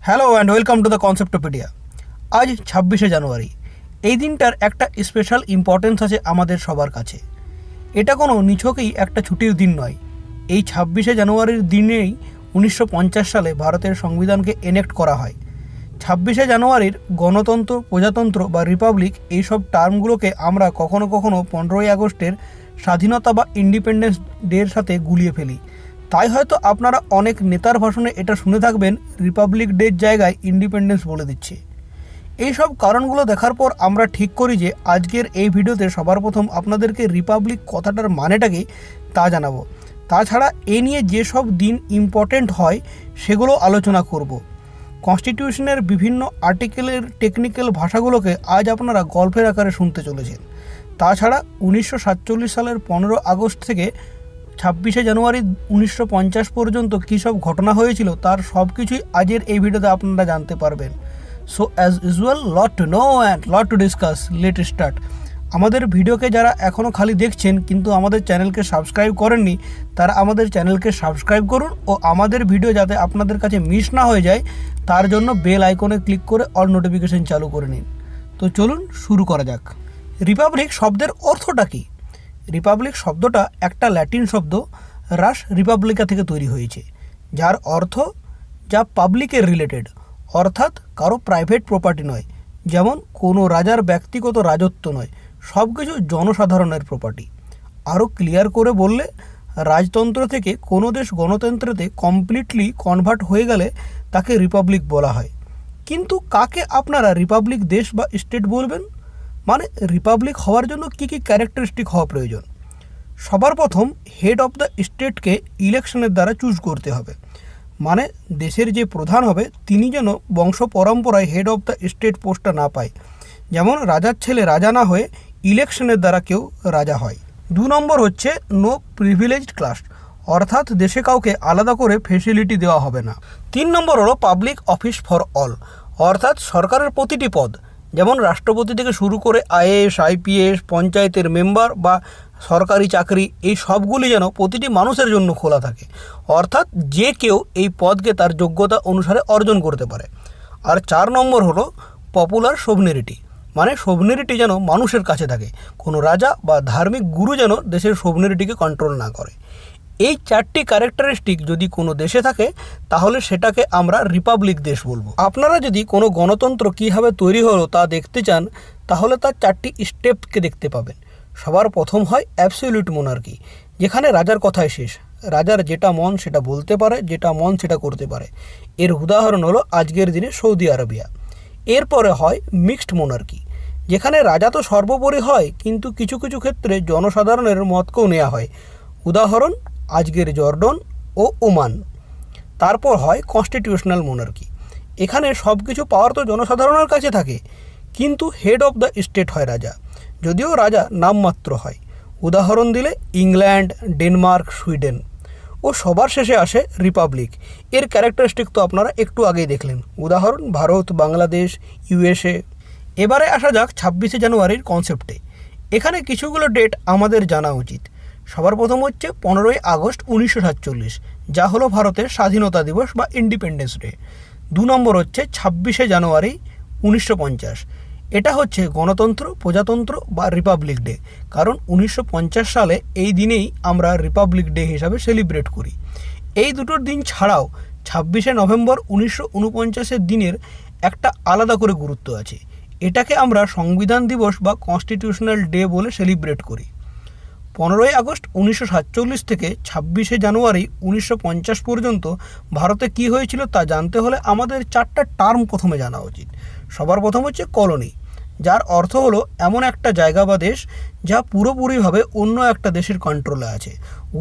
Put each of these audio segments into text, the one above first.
Hello and welcome to the কনসেপ্টোপিডিয়া। আজ 26শে জানুয়ারি। এই দিনটার একটা স্পেশাল ইম্পর্টেন্স আছে আমাদের সবার কাছে। এটা কোনো নিছকই একটা ছুটির দিন নয়। এই 26শে জানুয়ারির দিনেই 1950 সালে ভারতের সংবিধানকে এনেক্ট করা হয়। 26শে জানুয়ারির গণতন্ত্র, প্রজাতন্ত্র বা রিপাবলিক এইসব টার্মগুলোকে আমরা কখনো কখনো 15ই আগস্টের স্বাধীনতা বা ইন্ডিপেন্ডেন্স ডের সাথে গুলিয়ে ফেলি। তাই হয়তো আপনারা অনেক নেতার ভাষণে এটা শুনে থাকবেন, রিপাবলিক ডের জায়গায় ইন্ডিপেন্ডেন্স বলে দিচ্ছে। এই সব কারণগুলো দেখার পর আমরা ঠিক করি যে আজকের এই ভিডিওতে সবার প্রথম আপনাদেরকে রিপাবলিক কথাটার মানেটা কি তা জানাবো। তাছাড়া এ নিয়ে যেসব দিন ইম্পর্টেন্ট হয় সেগুলো আলোচনা করব। কনস্টিটিউশনের বিভিন্ন আর্টিকেলের টেকনিক্যাল ভাষাগুলোকে আজ আপনারা গল্পের আকারে শুনতে চলেছেন। তাছাড়া 1947 সালের 15 আগস্ট থেকে 26শে জানুয়ারি 1950 পর্যন্ত কী সব ঘটনা হয়েছিল তার সব কিছুই আজের এই ভিডিওতে আপনারা জানতে পারবেন। So as usual, lot to know and lot to discuss, let start. আমাদের ভিডিওকে যারা এখনও খালি দেখছেন কিন্তু আমাদের চ্যানেলকে সাবস্ক্রাইব করেননি, তারা আমাদের চ্যানেলকে সাবস্ক্রাইব করুন ও আমাদের ভিডিও যাতে আপনাদের কাছে মিস না হয়ে যায় তার জন্য বেল আইকনে ক্লিক করে অল নোটিফিকেশন চালু করে নিন। তো চলুন শুরু করা যাক। রিপাবলিক শব্দের অর্থটা কী? রিপাবলিক শব্দটা একটা ল্যাটিন শব্দ রাস রিপাবলিকা থেকে তৈরি হয়েছে, যার অর্থ যা পাবলিকের রিলেটেড, অর্থাৎ কারো প্রাইভেট প্রপার্টি নয়, যেমন কোনো রাজার ব্যক্তিগত রাজত্ব নয়, সব কিছু জনসাধারণের প্রপার্টি। আরও ক্লিয়ার করে বললে, রাজতন্ত্র থেকে কোনো দেশ গণতন্ত্রেতে কমপ্লিটলি কনভার্ট হয়ে গেলে তাকে রিপাবলিক বলা হয়। কিন্তু কাকে আপনারা রিপাবলিক দেশ বা স্টেট বলবেন? মানে রিপাবলিক হওয়ার জন্য কী কী ক্যারেক্টারিস্টিক হওয়া প্রয়োজন? সবার প্রথম, হেড অফ দ্য স্টেটকে ইলেকশনের দ্বারা চুজ করতে হবে। মানে দেশের যে প্রধান হবে তিনি যেন বংশ পরম্পরায় হেড অফ দ্য স্টেট পোস্টটা না পায়, যেমন রাজার ছেলে রাজা না হয়ে ইলেকশনের দ্বারা কেউ রাজা হয়। 2 নম্বর হচ্ছে নো প্রিভিলেজড ক্লাস, অর্থাৎ দেশে কাউকে আলাদা করে ফেসিলিটি দেওয়া হবে না। 3 নম্বর হলো পাবলিক অফিস ফর অল, অর্থাৎ সরকারের প্রতিটি পদ, যেমন রাষ্ট্রপতি থেকে শুরু করে আইএএস, আইপিএস, পঞ্চায়েতের মেম্বার বা সরকারি চাকরি, এই সবগুলি যেন প্রতিটি মানুষের জন্য খোলা থাকে, অর্থাৎ যে কেউ এই পদকে তার যোগ্যতা অনুসারে অর্জন করতে পারে। আর 4 নম্বর হলো পপুলার সোভনেরিটি, মানে সোভনেরিটি যেন মানুষের কাছে থাকে, কোনো রাজা বা ধার্মিক গুরু যেন দেশের সোভনেরিটিকে কন্ট্রোল না করে। এই 4টি ক্যারেক্টারিস্টিক যদি কোনো দেশে থাকে তাহলে সেটাকে আমরা রিপাবলিক দেশ বলবো। আপনারা যদি কোনো গণতন্ত্র কীভাবে তৈরি হলো তা দেখতে চান তাহলে তার 4টি স্টেপকে দেখতে পাবেন। সবার প্রথম হয় অ্যাবসলিউট মোনার্কি, যেখানে রাজার কথাই শেষ, রাজার যেটা মন সেটা বলতে পারে, যেটা মন সেটা করতে পারে। এর উদাহরণ হলো আজকের দিনে সৌদি আরবিয়া। এরপরে হয় মিক্সড মোনার্কি, যেখানে রাজা তো সর্বোপরি হয় কিন্তু কিছু কিছু ক্ষেত্রে জনসাধারণের মতকেও নেওয়া হয়, উদাহরণ আজকের জর্ডন ও ওমান। তারপর হয় কনস্টিটিউশনাল মোনার্কি, এখানে সব কিছু পাওয়ার তো জনসাধারণের কাছে থাকে কিন্তু হেড অফ দ্য স্টেট হয় রাজা, যদিও রাজা নামমাত্র হয়। উদাহরণ দিলে ইংল্যান্ড, ডেনমার্ক, সুইডেন। ও সবার শেষে আসে রিপাবলিক। এর ক্যারেক্টারিস্টিক তো আপনারা একটু আগেই দেখলেন, উদাহরণ ভারত, বাংলাদেশ, ইউএসএ। এবারে আসা যাক 26শে জানুয়ারির কনসেপ্টে। এখানে কিছুগুলো ডেট আমাদের জানা উচিত। সবার প্রথম হচ্ছে 15ই আগস্ট 1947, যা হলো ভারতের স্বাধীনতা দিবস বা ইন্ডিপেন্ডেন্স ডে। 2 নম্বর হচ্ছে 26শে জানুয়ারি 1950, এটা হচ্ছে গণতন্ত্র, প্রজাতন্ত্র বা রিপাবলিক ডে, কারণ 1950 সালে এই দিনেই আমরা রিপাবলিক ডে হিসাবে সেলিব্রেট করি। এই দুটোর দিন ছাড়াও 26শে নভেম্বর 1949-এর দিনের একটা আলাদা করে গুরুত্ব আছে। এটাকে আমরা সংবিধান দিবস বা কনস্টিটিউশনাল ডে বলে সেলিব্রেট করি। 15ই আগস্ট 1947 থেকে 26শে জানুয়ারি 1950 পর্যন্ত ভারতে কী হয়েছিল তা জানতে হলে আমাদের 4টা টার্ম প্রথমে জানা উচিত। সবার প্রথম হচ্ছে কলোনি, যার অর্থ হলো এমন একটা জায়গা বা দেশ যা পুরোপুরিভাবে অন্য একটা দেশের কন্ট্রোলে আছে।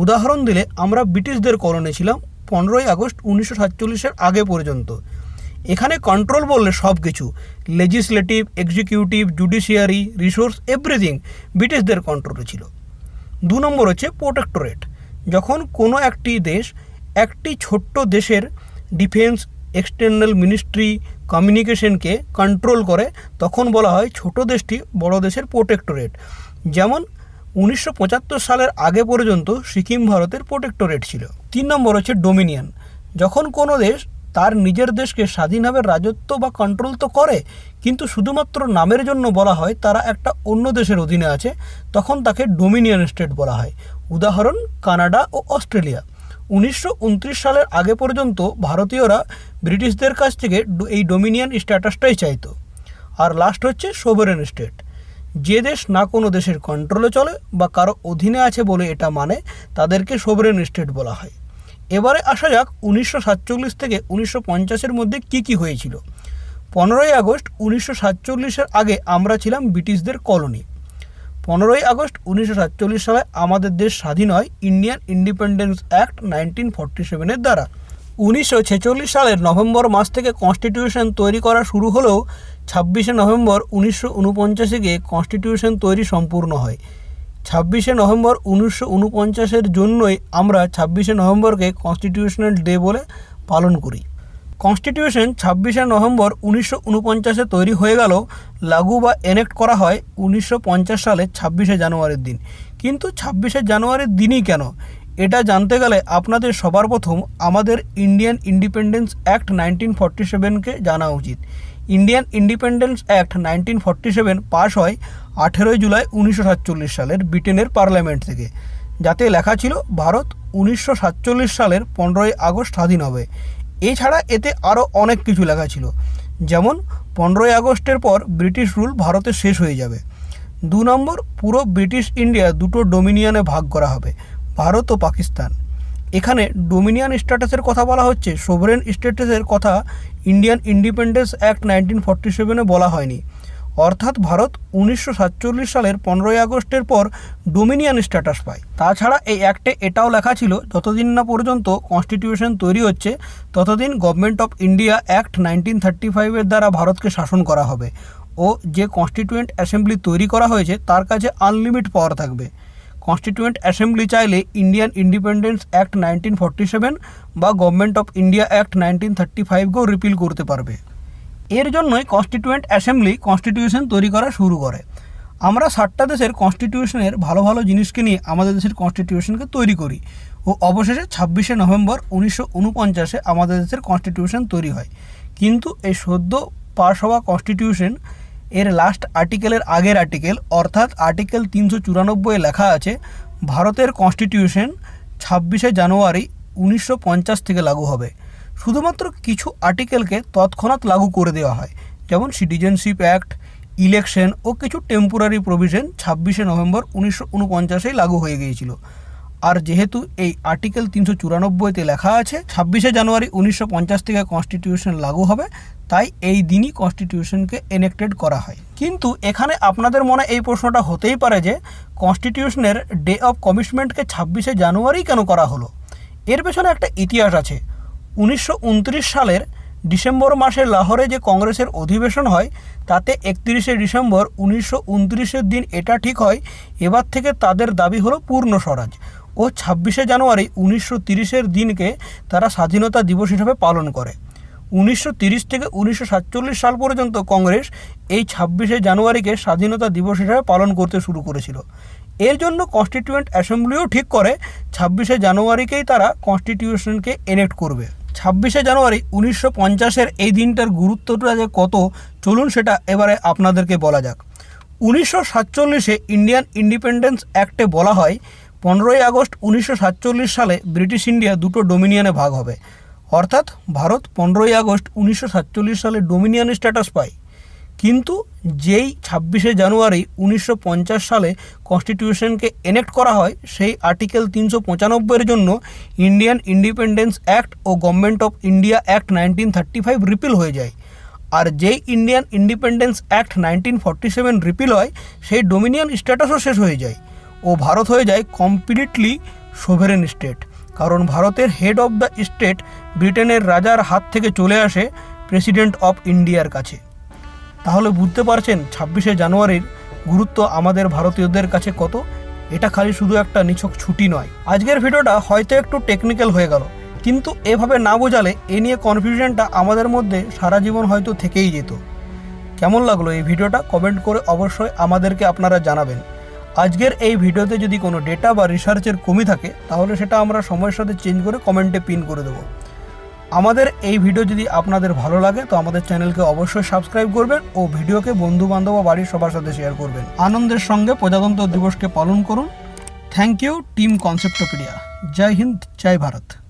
উদাহরণ দিলে আমরা ব্রিটিশদের কলোনি ছিলাম 15ই আগস্ট 1947-এর আগে পর্যন্ত। এখানে কন্ট্রোল বললে সব কিছু, legislative, executive, judiciary, resource, everything ব্রিটিশদের কন্ট্রোলে ছিল। 2 নম্বর হচ্ছে প্রোটেক্টোরেট, যখন কোনো একটি দেশ একটি ছোট্ট দেশের ডিফেন্স, এক্সটার্নাল মিনিস্ট্রি, কমিউনিকেশনকে কন্ট্রোল করে তখন বলা হয় ছোট দেশটি বড় দেশের প্রোটেক্টোরেট। যেমন 1975 সালের আগে পর্যন্ত সিকিম ভারতের প্রোটেক্টোরেট ছিল। 3 নম্বর হচ্ছে ডোমিনিয়ন, যখন কোনো দেশ তার নিজের দেশকে স্বাধীনভাবে রাজত্ব বা কন্ট্রোল তো করে, কিন্তু শুধুমাত্র নামের জন্য বলা হয় তারা একটা অন্য দেশের অধীনে আছে, তখন তাকে ডোমিনিয়ন স্টেট বলা হয়। উদাহরণ কানাডা ও অস্ট্রেলিয়া। 1929 সালের আগে পর্যন্ত ভারতীয়রা ব্রিটিশদের কাছ থেকে এই ডোমিনিয়ন স্ট্যাটাসটাই চাইতো। আর লাস্ট হচ্ছে সোভারেন স্টেট। যে দেশ না কোনো দেশের কন্ট্রোলে চলে বা কারো অধীনে আছে বলে এটা মানে, তাদেরকে সোভারেন স্টেট বলা হয়। এবারে আসা যাক 1947 থেকে 1950-এর মধ্যে কি হয়েছিল। 15ই আগস্ট 1947-এর আগে আমরা ছিলাম ব্রিটিশদের কলোনি। 15ই আগস্ট 1947 সালে আমাদের দেশ স্বাধীন হয় ইন্ডিয়ান ইন্ডিপেন্ডেন্স অ্যাক্ট 1947-এর দ্বারা। 1946 সালের নভেম্বর মাস থেকে কনস্টিটিউশন তৈরি করা শুরু হলেও 26শে নভেম্বর 1949-এ গিয়ে কনস্টিটিউশন তৈরি সম্পূর্ণ হয়। 26শে নভেম্বর 1949-এর জন্যই আমরা 26শে নভেম্বরকে কনস্টিটিউশনাল ডে বলে পালন করি। কনস্টিটিউশন 26শে নভেম্বর 1949-এ তৈরি হয়ে গেল, লাগু বা এনেক্ট করা হয় 1950 সালের 26শে জানুয়ারির দিন। কিন্তু 26শে জানুয়ারির দিনই কেন, এটা জানতে গেলে আপনাদের সবার প্রথম আমাদের ইন্ডিয়ান ইন্ডিপেন্ডেন্স অ্যাক্ট 1947-কে জানা উচিত। ইন্ডিয়ান ইন্ডিপেন্ডেন্স অ্যাক্ট 1947 পাস হয় 18ই জুলাই 1947 সালের ব্রিটেনের পার্লামেন্ট থেকে, যাতে লেখা ছিল ভারত 1947 সালের 15ই আগস্ট স্বাধীন হবে। এছাড়া এতে আরও অনেক কিছু লেখা ছিল, যেমন 15ই আগস্টের পর ব্রিটিশ রুল ভারতে শেষ হয়ে যাবে। 2 নম্বর, পুরো ব্রিটিশ ইন্ডিয়া দুটো ডোমিনিয়নে ভাগ করা হবে, ভারত ও পাকিস্তান। এখানে ডোমিনিয়ন স্ট্যাটাসের কথা বলা হচ্ছে, সোভারেন স্ট্যাটাসের কথা ইন্ডিয়ান ইন্ডিপেন্ডেন্স অ্যাক্ট 1947-এ বলা হয়নি। অর্থাৎ ভারত 1947 সালের 15ই আগস্টের পর ডোমিনিয়ন স্ট্যাটাস পায়। তাছাড়া এই অ্যাক্টে এটাও লেখা ছিল, যতদিন না পর্যন্ত কনস্টিটিউশন তৈরি হচ্ছে ততদিন গভর্নমেন্ট অফ ইন্ডিয়া অ্যাক্ট 1935-এর দ্বারা ভারতকে শাসন করা হবে ও যে কনস্টিটিউয়েন্ট অ্যাসেম্বলি তৈরি করা হয়েছে তার কাছে আনলিমিটেড পাওয়ার থাকবে। কনস্টিটিউয়েন্ট অ্যাসেম্বলি চাইলে ইন্ডিয়ান ইন্ডিপেন্ডেন্স অ্যাক্ট 1947 বা গভর্নমেন্ট অফ ইন্ডিয়া অ্যাক্ট 1935কেও রিপিল করতে পারবে। এর জন্যই কনস্টিটিউয়েন্ট অ্যাসেম্বলি কনস্টিটিউশন তৈরি করা শুরু করে। আমরা 60টা দেশের কনস্টিটিউশনের ভালো ভালো জিনিসকে নিয়ে আমাদের দেশের কনস্টিটিউশনকে তৈরি করি ও অবশেষে 26শে নভেম্বর 1949-এ আমাদের দেশের কনস্টিটিউশন তৈরি হয়। কিন্তু এই সদ্য পাস হওয়া কনস্টিটিউশন এর লাস্ট আর্টিকেলের আগের আর্টিকেল অর্থাৎ আর্টিকেল 394-এ লেখা আছে ভারতের কনস্টিটিউশন 26শে জানুয়ারি 1950 থেকে লাগু হবে। শুধুমাত্র কিছু আর্টিকেলকে তৎক্ষণাৎ লাগু করে দেওয়া হয়, যেমন সিটিজেনশিপ অ্যাক্ট, ইলেকশন ও কিছু টেম্পোরারি প্রভিশন 26শে নভেম্বর 1949-এই লাগু হয়ে গিয়েছিল। আর যেহেতু এই আর্টিকেল 394-তে লেখা আছে 26শে জানুয়ারি 1950 থেকে কনস্টিটিউশন লাগু হবে, তাই এই দিনই কনস্টিটিউশনকে এনেক্টেড করা হয়। কিন্তু এখানে আপনাদের মনে এই প্রশ্নটা হতেই পারে যে কনস্টিটিউশনের ডে অফ কমিটমেন্টকে 26শে জানুয়ারি কেন করা হলো। এর পেছনে একটা ইতিহাস আছে। 1929 সালের ডিসেম্বর মাসে লাহোরে যে কংগ্রেসের অধিবেশন হয় তাতে 31শে ডিসেম্বর 1929-এর দিন এটা ঠিক হয় এবার থেকে তাদের দাবি হলো পূর্ণ স্বরাজ ও 26শে জানুয়ারি 1930-এর দিনকে তারা স্বাধীনতা দিবস হিসেবে পালন করে। 1930 থেকে 1947 সাল পর্যন্ত কংগ্রেস এই 26শে জানুয়ারিকে স্বাধীনতা দিবস হিসেবে পালন করতে শুরু করেছিল। এর জন্য কনস্টিটিউয়েন্ট অ্যাসেম্বলিও ঠিক করে 26শে জানুয়ারিকেই তারা কনস্টিটিউশনকে এনেক্ট করবে। 26শে জানুয়ারি 1950-এর এই দিনটার গুরুত্বটা যে কত, চলুন সেটা এবারে আপনাদেরকে বলা যাক। 1947-এ ইন্ডিয়ান ইন্ডিপেন্ডেন্স অ্যাক্টে বলা হয় 15ই আগস্ট 1947 সালে ব্রিটিশ ইন্ডিয়া দুটো ডোমিনিয়নে ভাগ হবে। অর্থাৎ ভারত 15ই আগস্ট 1947 সালে ডোমিনিয়ন স্ট্যাটাস পায়। কিন্তু যেই 26শে জানুয়ারি 1950 সালে কনস্টিটিউশনকে এনেক্ট করা হয় সেই আর্টিকেল 395-এর জন্য ইন্ডিয়ান ইন্ডিপেন্ডেন্স অ্যাক্ট ও government of India act 1935 repeal হয়ে যায়। আর যেই ইন্ডিয়ান ইন্ডিপেন্ডেন্স অ্যাক্ট 1947 রিপিল হয় সেই ডোমিনিয়ন স্ট্যাটাসও শেষ হয়ে যায় ও ভারত হয়ে যায় কমপ্লিটলি সোভেরেন স্টেট। কারণ ভারতের হেড অফ দ্য স্টেট ব্রিটেনের রাজার হাত থেকে চলে আসে প্রেসিডেন্ট অফ ইন্ডিয়ার কাছে। তাহলে বুঝতে পারছেন 26শে জানুয়ারির গুরুত্ব আমাদের ভারতীয়দের কাছে কত। এটা খালি শুধু একটা নিছক ছুটি নয়। আজকের ভিডিওটা হয়তো একটু টেকনিক্যাল হয়ে গেল, কিন্তু এভাবে না বোঝালে এ নিয়ে কনফিউশনটা আমাদের মধ্যে সারা জীবন হয়তো থেকেই যেত। কেমন লাগলো এই ভিডিওটা কমেন্ট করে অবশ্যই আমাদেরকে আপনারা জানাবেন। আজকের এই ভিডিওতে যদি কোনো ডেটা বা রিসার্চের কমি থাকে তাহলে সেটা আমরা সময়ের সাথে চেঞ্জ করে কমেন্টে পিন করে দেবো। আমাদের এই ভিডিও যদি আপনাদের ভালো লাগে তো আমাদের চ্যানেলকে অবশ্যই সাবস্ক্রাইব করবেন ও ভিডিওকে বন্ধু বান্ধব ও বাড়ির সবার সাথে শেয়ার করবেন। আনন্দের সঙ্গে প্রজাতন্ত্র দিবসকে পালন করুন। Thank you team Conceptopedia. জয় হিন্দ, জয় ভারত।